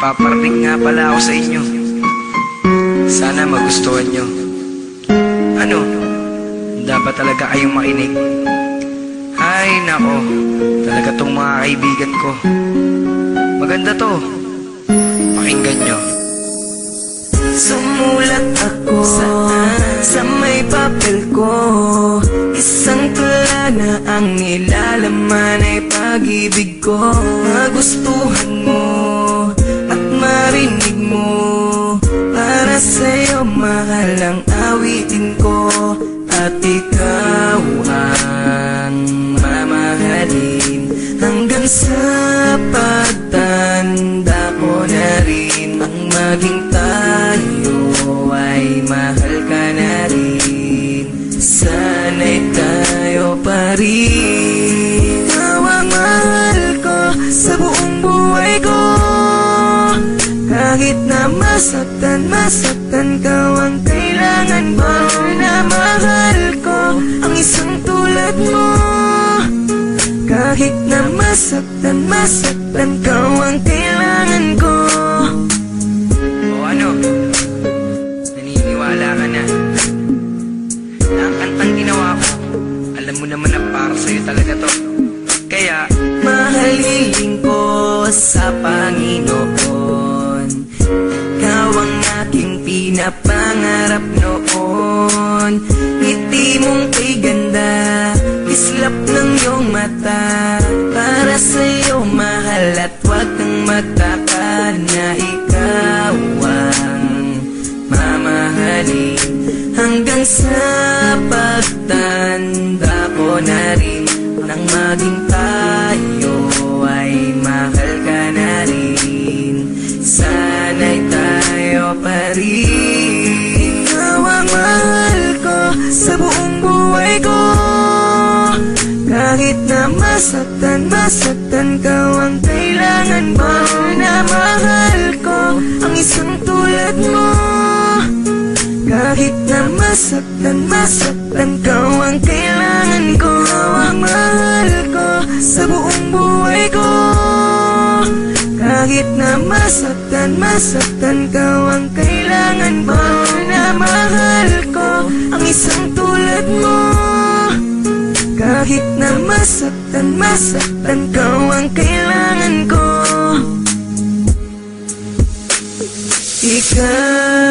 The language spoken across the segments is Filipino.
paparating nga pala ako sa inyo. Sana magustuhan nyo. Ano? Dapat talaga kayong makinig. Ay nako, talaga tong mga kaibigan ko. Maganda to. Pakinggan nyo. Sumulat ako sa may papel ko, isang tula na ang nilalaman ay pag-ibig ko. Magustuhan mo at marinig mo, para sa'yo mahal ang awitin ko. At ikaw ang mamahalin hanggang sa pagtanda ko na rin. Ang maging tayo ay mahal ka na rin. Sana'y tayo pa rin. Ikaw ang mahal ko sa buong buhay ko. Kahit na masaktan ka, ang kailangan mo na mahal ko ang isang tulad mo. Kahit na masaktan ka, ang kailangan ko. O ano? Naniniwala ka na? Na ang kantang ginawa ko, alam mo naman na para sa'yo talaga to. Kaya mahalin ko sa Panginoon, ikaw ang aking pinapangarap noon. Ngiti mong kay ganda, islap ng iyong mata, para sa'yo mahal at huwag kang magtaka na ikaw ang mamahalin hanggang sa pagtanda ko na rin. Nang maging tayo ay mahal ka na rin. Sana'y tayo pa rin. Ikaw ang mahal ko sa buong buhay ko. Kahit na masaktan ka, ang kailangan mo na mahal ko ang isang tulad mo. Kahit na masaktan ka, ang kailangan ko. Ang mahal ko sa buong buhay ko. Kahit na masaktan ka, ang kailangan mo na mahal ko ang isang tulad mo. Kahit na masaktan ka, ang kailangan ko. Ikaw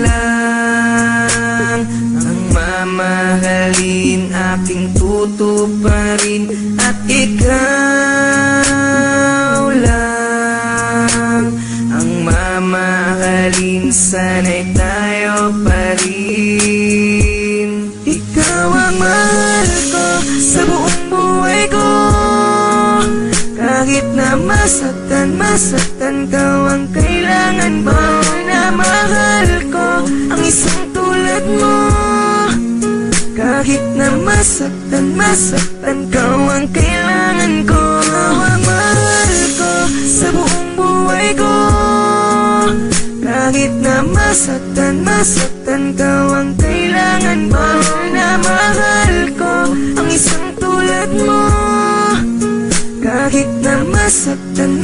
lang ang mamahalin, aking tutuparin. At ikaw lang ang mamahalin, sana'y tayo pa rin. Ikaw ang mahal ko sa buong buhay ko. Kahit na masaktan ka, ang kailangan mo na mahal ko ang isang tulad mo. Kahit na masaktan ka, ang kailangan ko. Ang mahal ko sa buong buhay ko. Kahit na masaktan ka, ang kailangan mo na mahal ko ang isang tulad mo. Kahit na masaktan